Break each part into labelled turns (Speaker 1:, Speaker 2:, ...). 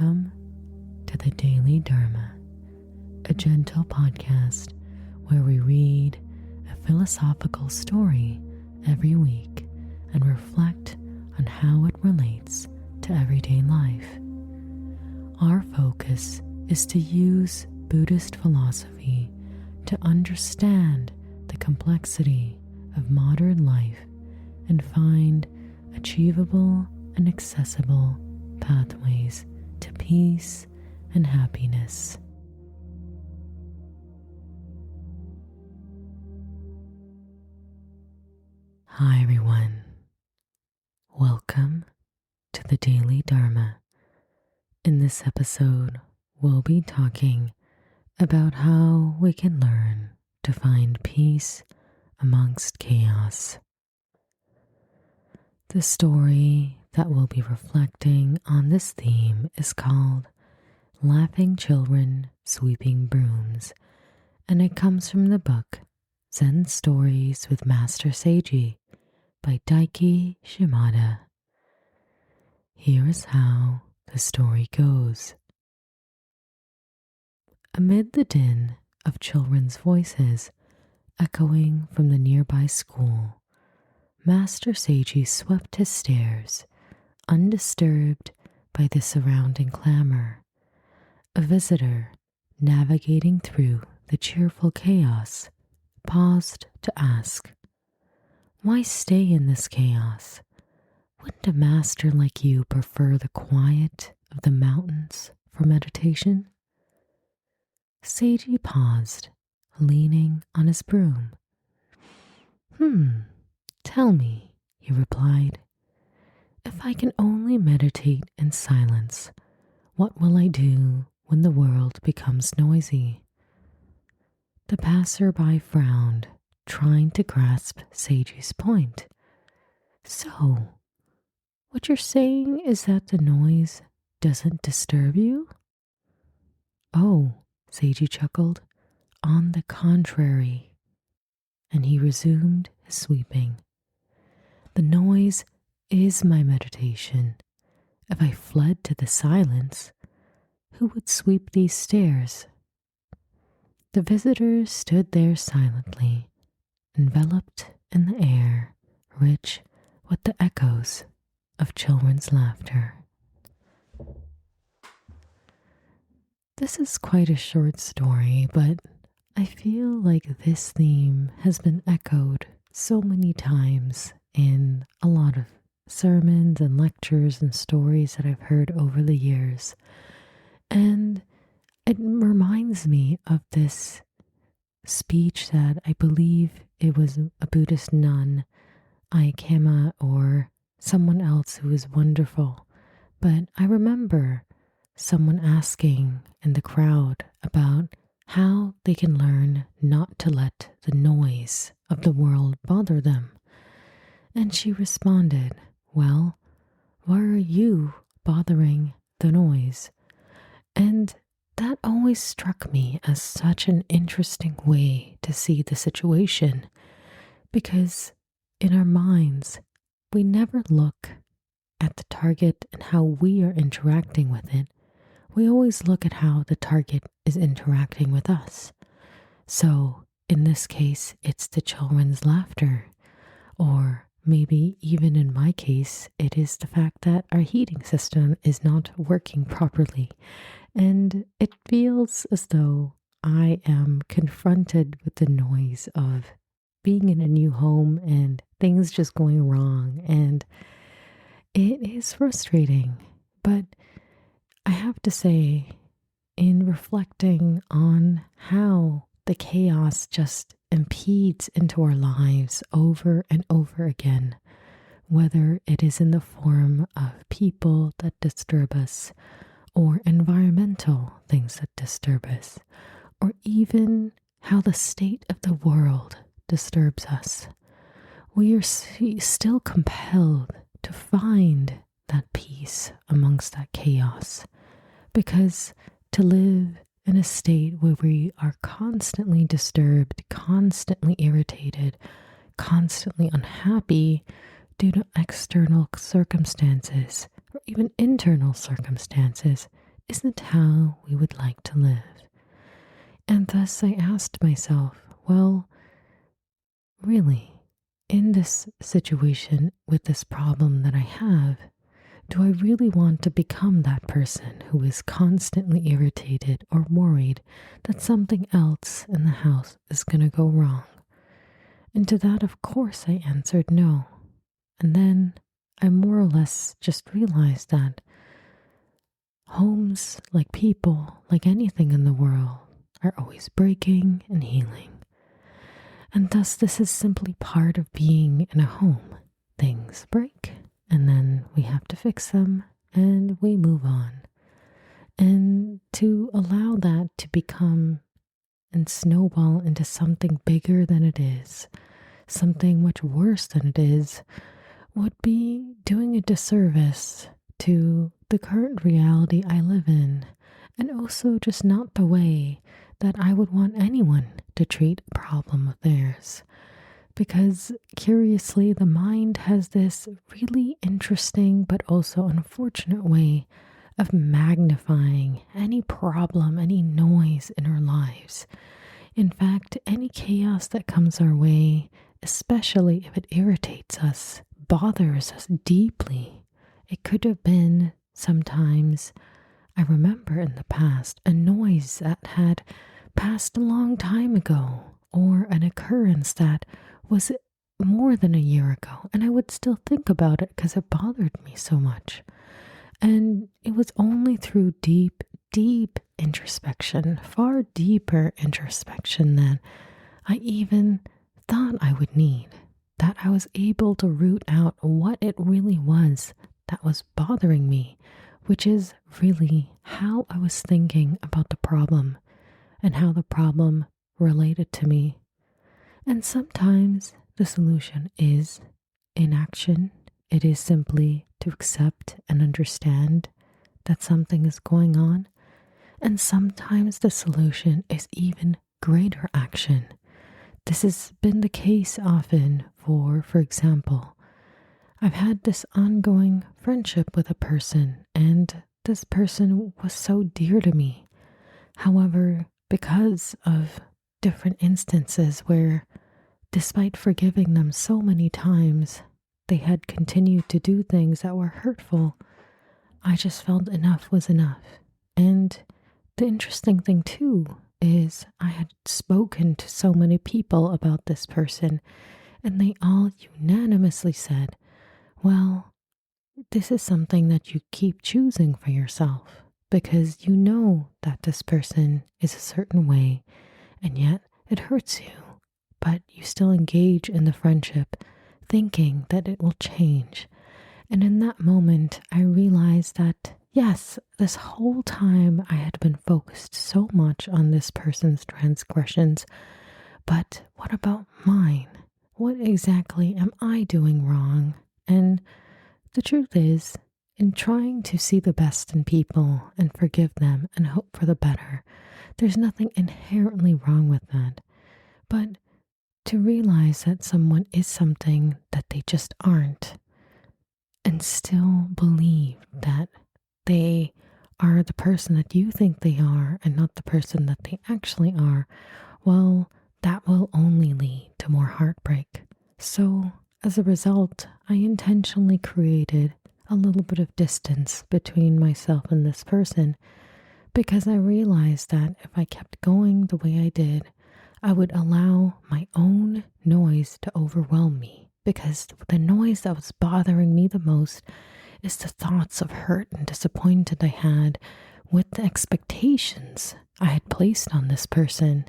Speaker 1: Welcome to the Daily Dharma, a gentle podcast where we read a philosophical story every week and reflect on how it relates to everyday life. Our focus is to use Buddhist philosophy to understand the complexity of modern life and find achievable and accessible pathways to peace and happiness. Hi everyone, welcome to the Daily Dharma. In this episode, we'll be talking about how we can learn to find peace amongst chaos. The story that we'll be reflecting on this theme is called Laughing Children Sweeping Brooms, and it comes from the book Zen Stories with Master Seiji by Daiki Shimada. Here is how the story goes. Amid the din of children's voices echoing from the nearby school, Master Seiji swept his stairs, undisturbed by the surrounding clamor. A visitor, navigating through the cheerful chaos, paused to ask, "Why stay in this chaos? Wouldn't a master like you prefer the quiet of the mountains for meditation?" Seiji paused, leaning on his broom. Tell me," he replied, "if I can only meditate in silence, what will I do when the world becomes noisy?" The passerby frowned, trying to grasp Seiji's point. "So, what you're saying is that the noise doesn't disturb you?" "Oh," Seiji chuckled, "on the contrary." And he resumed his sweeping. "The noise is my meditation. If I fled to the silence, who would sweep these stairs?" The visitor stood there silently, enveloped in the air, rich with the echoes of children's laughter. This is quite a short story, but I feel like this theme has been echoed so many times in a lot of sermons and lectures and stories that I've heard over the years. And it reminds me of this speech that I believe it was a Buddhist nun, Aikema, or someone else who was wonderful. But I remember someone asking in the crowd about how they can learn not to let the noise of the world bother them. And she responded, "Well, why are you bothering the noise?" And that always struck me as such an interesting way to see the situation, because in our minds, we never look at the target and how we are interacting with it. We always look at how the target is interacting with us. So in this case, it's the children's laughter, or maybe even in my case, it is the fact that our heating system is not working properly. And it feels as though I am confronted with the noise of being in a new home and things just going wrong. And it is frustrating. But I have to say, in reflecting on how the chaos just impedes into our lives over and over again, whether it is in the form of people that disturb us, or environmental things that disturb us, or even how the state of the world disturbs us, we are still compelled to find that peace amongst that chaos, because to live in a state where we are constantly disturbed, constantly irritated, constantly unhappy due to external circumstances or even internal circumstances isn't how we would like to live. And thus I asked myself, well, really, in this situation with this problem that I have, do I really want to become that person who is constantly irritated or worried that something else in the house is going to go wrong? And to that, of course, I answered no. And then I more or less just realized that homes, like people, like anything in the world, are always breaking and healing. And thus, this is simply part of being in a home. Things break, and then we have to fix them, and we move on. And to allow that to become and snowball into something bigger than it is, something much worse than it is, would be doing a disservice to the current reality I live in, and also just not the way that I would want anyone to treat a problem of theirs. Because curiously, the mind has this really interesting but also unfortunate way of magnifying any problem, any noise in our lives. In fact, any chaos that comes our way, especially if it irritates us, bothers us deeply. It could have been sometimes, I remember in the past, a noise that had passed a long time ago, or an occurrence that was more than a year ago, and I would still think about it because it bothered me so much. And it was only through deep, deep introspection, far deeper introspection than I even thought I would need, that I was able to root out what it really was that was bothering me, which is really how I was thinking about the problem and how the problem related to me. And sometimes the solution is inaction. It is simply to accept and understand that something is going on. And sometimes the solution is even greater action. This has been the case often for example, I've had this ongoing friendship with a person, and this person was so dear to me. However, because of different instances where, despite forgiving them so many times, they had continued to do things that were hurtful, I just felt enough was enough. And the interesting thing too is I had spoken to so many people about this person, and they all unanimously said, well, this is something that you keep choosing for yourself because you know that this person is a certain way, and yet it hurts you, but you still engage in the friendship thinking that it will change. And in that moment, I realized that, yes, this whole time I had been focused so much on this person's transgressions, but what about mine? What exactly am I doing wrong? And the truth is, in trying to see the best in people and forgive them and hope for the better, there's nothing inherently wrong with that. But to realize that someone is something that they just aren't, and still believe that they are the person that you think they are and not the person that they actually are, well, that will only lead to more heartbreak. So, as a result, I intentionally created a little bit of distance between myself and this person because I realized that if I kept going the way I did, I would allow my own noise to overwhelm me, because the noise that was bothering me the most is the thoughts of hurt and disappointment I had with the expectations I had placed on this person.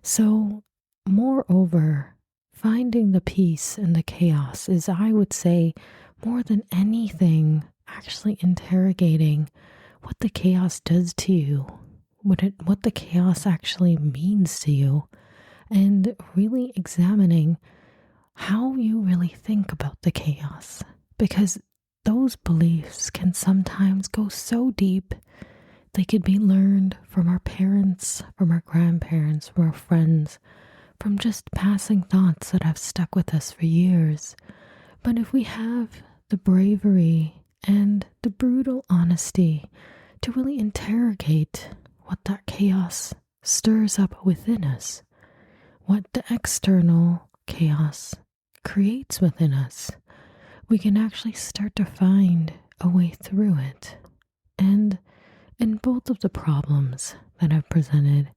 Speaker 1: So, moreover, finding the peace in the chaos is, I would say, more than anything, actually interrogating what the chaos does to you, what the chaos actually means to you, and really examining how you really think about the chaos, because those beliefs can sometimes go so deep. They could be learned from our parents, from our grandparents, from our friends, from just passing thoughts that have stuck with us for years. But if we have the bravery and the brutal honesty to really interrogate what that chaos stirs up within us, what the external chaos creates within us. We can actually start to find a way through it. And in both of the problems that I've presented,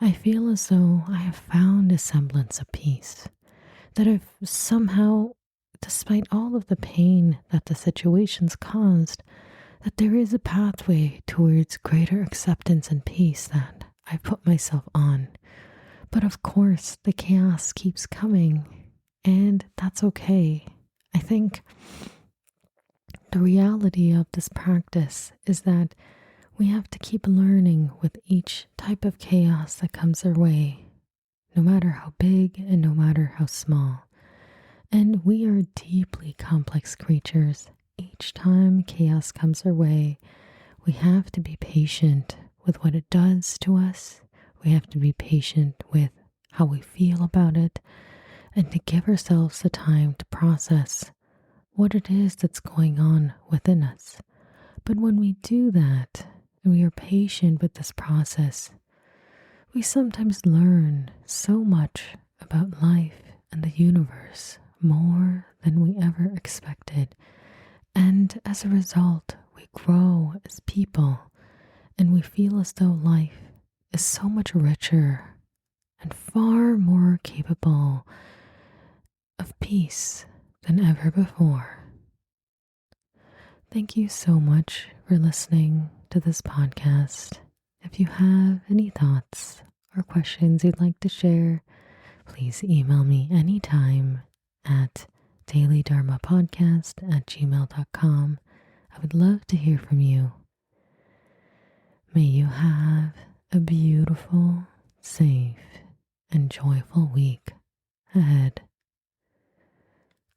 Speaker 1: I feel as though I have found a semblance of peace, that I've somehow, despite all of the pain that the situations caused, that there is a pathway towards greater acceptance and peace that I've put myself on. But of course, the chaos keeps coming, and that's okay. I think the reality of this practice is that we have to keep learning with each type of chaos that comes our way, no matter how big and no matter how small. And we are deeply complex creatures. Each time chaos comes our way, we have to be patient with what it does to us. We have to be patient with how we feel about it, and to give ourselves the time to process what it is that's going on within us. But when we do that, and we are patient with this process, we sometimes learn so much about life and the universe, more than we ever expected. And as a result, we grow as people, and we feel as though life is so much richer and far more capable of peace than ever before. Thank you so much for listening to this podcast. If you have any thoughts or questions you'd like to share, please email me anytime at dailydharmapodcast@gmail.com. I would love to hear from you. May you have a beautiful, safe, and joyful week ahead.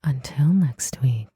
Speaker 1: Until next week.